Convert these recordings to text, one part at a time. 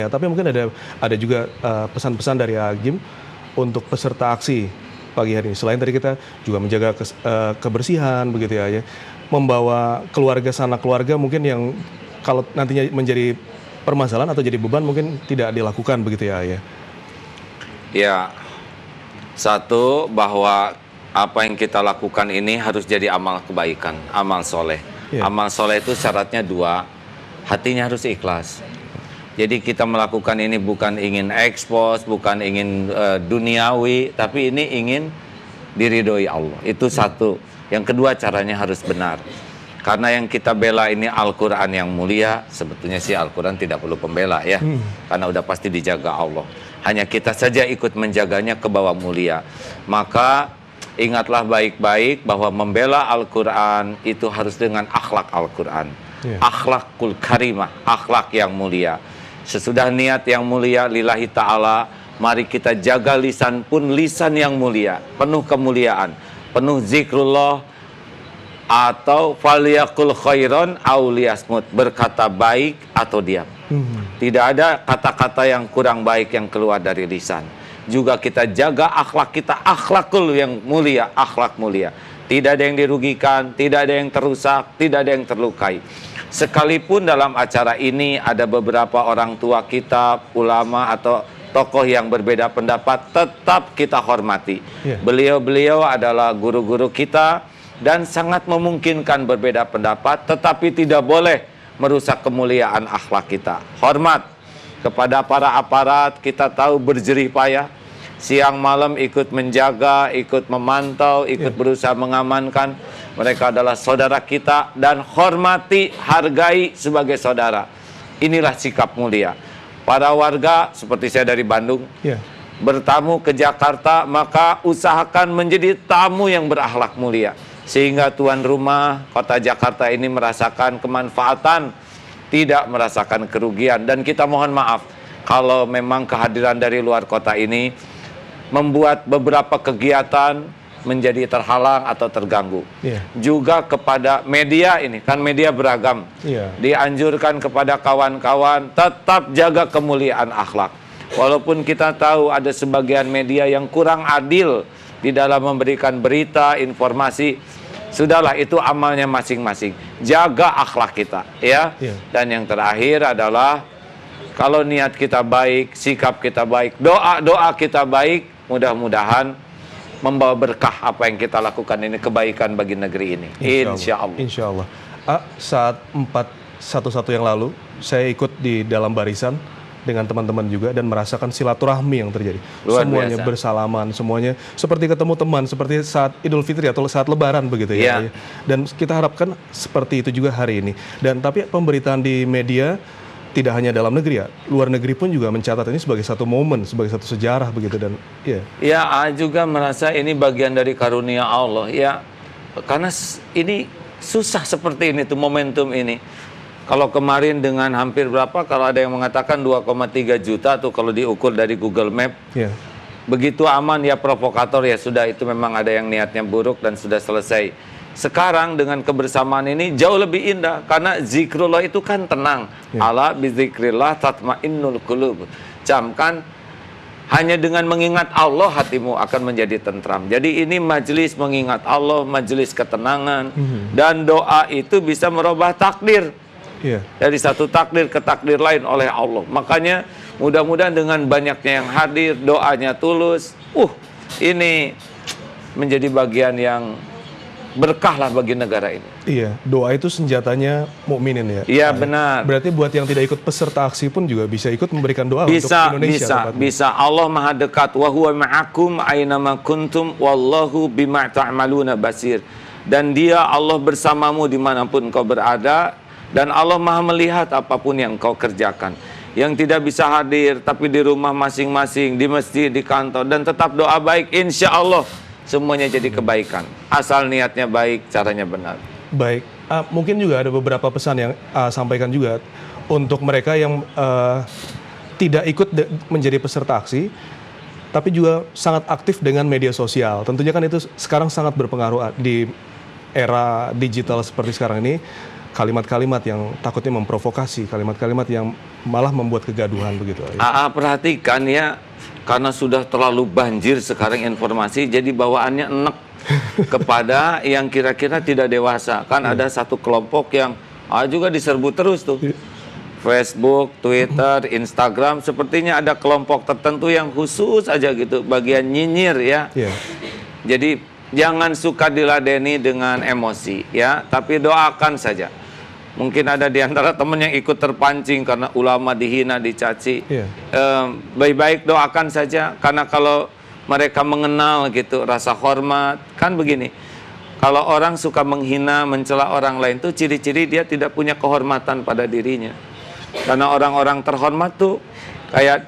Ya, tapi mungkin ada juga pesan-pesan dari Agim untuk peserta aksi pagi hari ini. Selain tadi kita juga menjaga kebersihan begitu ya, membawa keluarga sanak keluarga mungkin yang kalau nantinya menjadi permasalahan atau jadi beban mungkin tidak dilakukan begitu ya. Ya, satu bahwa apa yang kita lakukan ini harus jadi amal kebaikan, amal soleh. Ya. Amal soleh itu syaratnya dua, hatinya harus ikhlas. Jadi kita melakukan ini bukan ingin ekspos, bukan ingin duniawi, tapi ini ingin diridhoi Allah. Itu satu. Yang kedua caranya harus benar. Karena yang kita bela ini Al-Quran yang mulia, sebetulnya sih Al-Quran tidak perlu pembela ya. Karena udah pasti dijaga Allah. Hanya kita saja ikut menjaganya ke bawah mulia. Maka ingatlah baik-baik bahwa membela Al-Quran itu harus dengan akhlak Al-Quran. Akhlakul karimah, akhlak yang mulia. Sesudah niat yang mulia lillahi ta'ala, mari kita jaga lisan pun lisan yang mulia, penuh kemuliaan, penuh zikrullah, atau faliyakul khairon auliyasmut, berkata baik atau diam. Tidak ada kata-kata yang kurang baik yang keluar dari lisan. Juga kita jaga akhlak kita, akhlakul yang mulia, akhlak mulia. Tidak ada yang dirugikan, tidak ada yang terusak, tidak ada yang terlukai. Sekalipun dalam acara ini ada beberapa orang tua kita, ulama atau tokoh yang berbeda pendapat, tetap kita hormati. Beliau-beliau adalah guru-guru kita dan sangat memungkinkan berbeda pendapat, tetapi tidak boleh merusak kemuliaan akhlak kita. Hormat kepada para aparat, kita tahu berjerih payah, siang malam ikut menjaga, ikut memantau, ikut berusaha mengamankan. Mereka adalah saudara kita dan hormati, hargai sebagai saudara. Inilah sikap mulia. Para warga seperti saya dari Bandung, bertamu ke Jakarta, maka usahakan menjadi tamu yang berakhlak mulia. Sehingga tuan rumah kota Jakarta ini merasakan kemanfaatan, tidak merasakan kerugian. Dan kita mohon maaf kalau memang kehadiran dari luar kota ini membuat beberapa kegiatan menjadi terhalang atau terganggu. Juga kepada media ini, kan media beragam. Dianjurkan kepada kawan-kawan tetap jaga kemuliaan akhlak. Walaupun kita tahu ada sebagian media yang kurang adil di dalam memberikan berita, informasi, sudahlah itu amalnya masing-masing. Jaga akhlak kita, ya. Dan yang terakhir adalah kalau niat kita baik, sikap kita baik, doa kita baik, mudah-mudahan membawa berkah apa yang kita lakukan ini, kebaikan bagi negeri ini. Insya Allah. Insya Allah. Saat 411 yang lalu, saya ikut di dalam barisan dengan teman-teman juga dan merasakan silaturahmi yang terjadi. Semuanya bersalaman, semuanya seperti ketemu teman, seperti saat Idul Fitri atau saat Lebaran begitu ya. Dan kita harapkan seperti itu juga hari ini. Dan tapi pemberitaan di media tidak hanya dalam negeri ya, luar negeri pun juga mencatat ini sebagai satu momen, sebagai satu sejarah begitu. Dan juga merasa ini bagian dari karunia Allah ya, karena ini susah seperti ini tuh momentum ini. Kalau kemarin dengan hampir berapa, kalau ada yang mengatakan 2,3 juta tuh kalau diukur dari Google Map, begitu aman ya, provokator ya sudah, itu memang ada yang niatnya buruk dan sudah selesai. Sekarang dengan kebersamaan ini jauh lebih indah, karena zikrullah itu kan tenang. Ala bizikrillah tatmainnul qulub. Camkan hanya dengan mengingat Allah hatimu akan menjadi tentram. Jadi ini majelis mengingat Allah, majelis ketenangan, dan doa itu bisa merubah takdir. Dari satu takdir ke takdir lain oleh Allah. Makanya mudah-mudahan dengan banyaknya yang hadir, doanya tulus, ini menjadi bagian yang berkahlah bagi negara ini. Doa itu senjatanya mukminin ya. Iya, benar. Berarti buat yang tidak ikut peserta aksi pun juga bisa ikut memberikan doa untuk Indonesia. Bisa. Allah Maha dekat. Wa huwa ma'akum ainama kuntum wallahu bima ta'maluna basir. Dan Dia Allah bersamamu dimanapun kau berada, dan Allah Maha melihat apapun yang kau kerjakan. Yang tidak bisa hadir tapi di rumah masing-masing, di masjid, di kantor, dan tetap doa baik, insya Allah semuanya jadi kebaikan. Asal niatnya baik, caranya benar. Baik, mungkin juga ada beberapa pesan yang sampaikan juga untuk mereka yang tidak ikut menjadi peserta aksi, tapi juga sangat aktif dengan media sosial. Tentunya kan itu sekarang sangat berpengaruh di era digital seperti sekarang ini. kalimat-kalimat yang takutnya memprovokasi, kalimat-kalimat yang malah membuat kegaduhan begitu. AA perhatikan ya, karena sudah terlalu banjir sekarang informasi, jadi bawaannya enek kepada yang kira-kira tidak dewasa. Kan ada satu kelompok yang juga diserbu terus tuh. Facebook, Twitter, Instagram, sepertinya ada kelompok tertentu yang khusus aja gitu, bagian nyinyir ya. Jadi jangan suka diladeni dengan emosi ya, tapi doakan saja. Mungkin ada di antara teman yang ikut terpancing karena ulama dihina, dicaci. Baik-baik doakan saja, karena kalau mereka mengenal gitu rasa hormat, kan begini. Kalau orang suka menghina, mencela orang lain tuh ciri-ciri dia tidak punya kehormatan pada dirinya. Karena orang-orang terhormat tuh kayak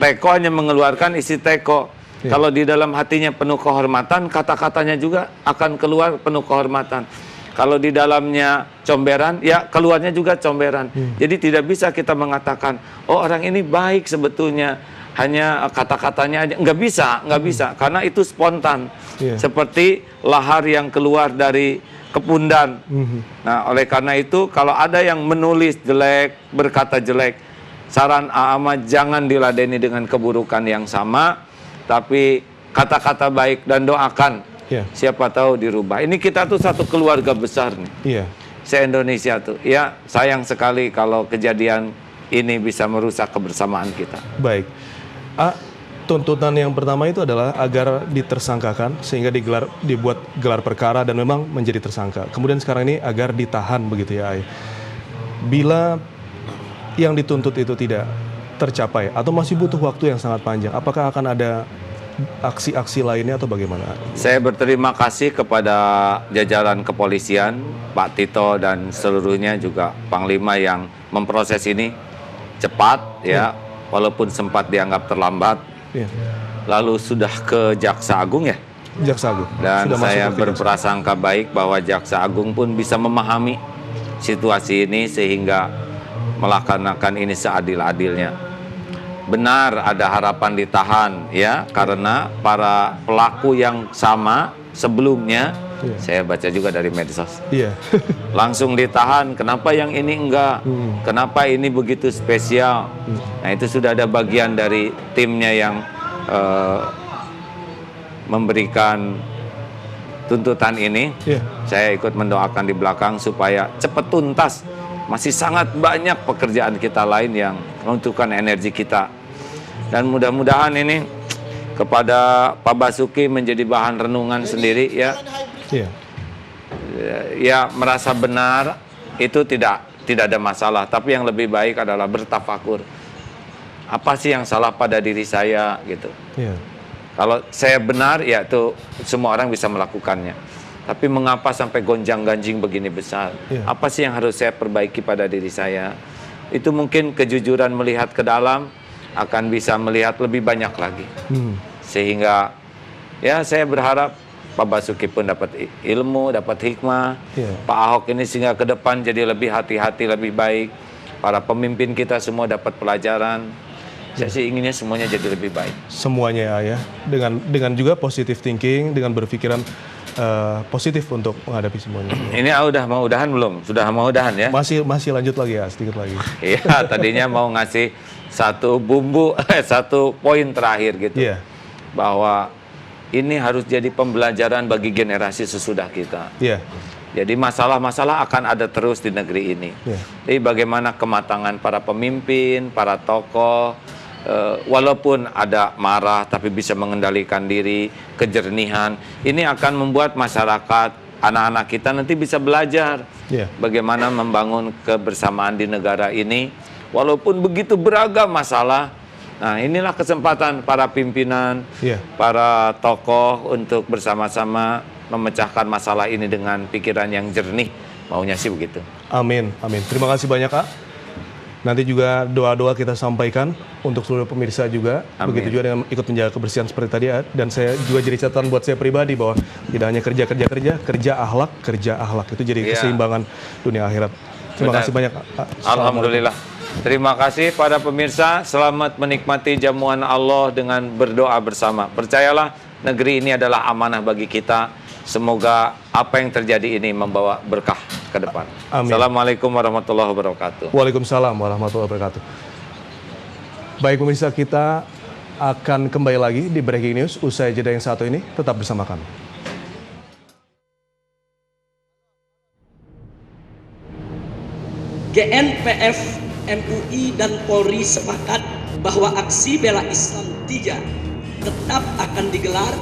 teko hanya mengeluarkan isi teko. Kalau di dalam hatinya penuh kehormatan, kata-katanya juga akan keluar penuh kehormatan. Kalau di dalamnya comberan, ya keluarnya juga comberan. Jadi tidak bisa kita mengatakan, oh orang ini baik sebetulnya, hanya kata-katanya aja. Nggak bisa, karena itu spontan. Seperti lahar yang keluar dari kepundan. Nah, oleh karena itu kalau ada yang menulis jelek, berkata jelek, saran AA jangan diladeni dengan keburukan yang sama, tapi kata-kata baik dan doakan. Siapa tahu dirubah. Ini kita tuh satu keluarga besar nih. Se-Indonesia tuh. Ya, sayang sekali kalau kejadian ini bisa merusak kebersamaan kita. Baik. Tuntutan yang pertama itu adalah agar ditersangkakan sehingga dibuat gelar perkara dan memang menjadi tersangka. Kemudian sekarang ini agar ditahan begitu ya, Ai. Bila yang dituntut itu tidak tercapai atau masih butuh waktu yang sangat panjang, apakah akan ada aksi-aksi lainnya atau bagaimana? Saya berterima kasih kepada jajaran kepolisian, Pak Tito dan seluruhnya, juga Panglima yang memproses ini cepat ya, walaupun sempat dianggap terlambat. Lalu sudah ke Jaksa Agung ya? Jaksa Agung. Dan saya berprasangka baik bahwa Jaksa Agung pun bisa memahami situasi ini sehingga melaksanakan ini seadil-adilnya. Benar ada harapan ditahan ya, karena para pelaku yang sama sebelumnya, saya baca juga dari medsos, langsung ditahan. Kenapa yang ini enggak? Kenapa ini begitu spesial? Nah, itu sudah ada bagian dari timnya yang memberikan tuntutan ini. Saya ikut mendoakan di belakang supaya cepat tuntas. Masih sangat banyak pekerjaan kita lain yang membutuhkan energi kita. Dan mudah-mudahan ini kepada Pak Basuki menjadi bahan renungan sendiri ya. Ya, merasa benar itu tidak ada masalah, tapi yang lebih baik adalah bertafakur. Apa sih yang salah pada diri saya gitu. Kalau saya benar, ya itu semua orang bisa melakukannya. Tapi mengapa sampai gonjang-ganjing begini besar? Apa sih yang harus saya perbaiki pada diri saya? Itu mungkin kejujuran melihat ke dalam akan bisa melihat lebih banyak lagi. Sehingga ya saya berharap Pak Basuki pun dapat ilmu, dapat hikmah. Pak Ahok ini sehingga ke depan jadi lebih hati-hati, lebih baik. Para pemimpin kita semua dapat pelajaran. Saya sih inginnya semuanya jadi lebih baik. Semuanya ya, dengan juga positive thinking, dengan berpikiran positif untuk menghadapi semuanya. Ini udahan belum? Sudah mau udahan ya? Masih lanjut lagi ya, sedikit lagi. Iya, tadinya mau ngasih satu bumbu, satu poin terakhir gitu. Bahwa ini harus jadi pembelajaran bagi generasi sesudah kita. Jadi masalah-masalah akan ada terus di negeri ini. Jadi bagaimana kematangan para pemimpin, para tokoh, walaupun ada marah tapi bisa mengendalikan diri, kejernihan, ini akan membuat masyarakat, anak-anak kita nanti bisa belajar bagaimana membangun kebersamaan di negara ini walaupun begitu beragam masalah. Nah, inilah kesempatan para pimpinan, para tokoh untuk bersama-sama memecahkan masalah ini dengan pikiran yang jernih. Maunya sih begitu. Amin, amin. Terima kasih banyak, Kak. Nanti juga doa-doa kita sampaikan untuk seluruh pemirsa juga. Amin. Begitu juga dengan ikut menjaga kebersihan seperti tadi. Dan saya juga jadi catatan buat saya pribadi bahwa tidak hanya kerja akhlak. Itu jadi keseimbangan dunia akhirat. Terima kasih banyak, Kak. Alhamdulillah. Terima kasih pada pemirsa. Selamat menikmati jamuan Allah dengan berdoa bersama. Percayalah, negeri ini adalah amanah bagi kita. Semoga apa yang terjadi ini membawa berkah ke depan. Amin. Assalamualaikum warahmatullahi wabarakatuh. Waalaikumsalam warahmatullahi wabarakatuh. Baik pemirsa, kita akan kembali lagi di Breaking News usai jeda yang satu ini. Tetap bersama kami. GNPF, MUI, dan Polri sepakat bahwa aksi bela Islam 3 tetap akan digelar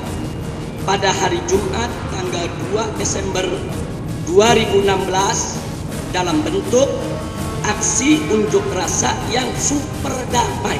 pada hari Jumat tanggal 2 Desember 2016 dalam bentuk aksi unjuk rasa yang super damai.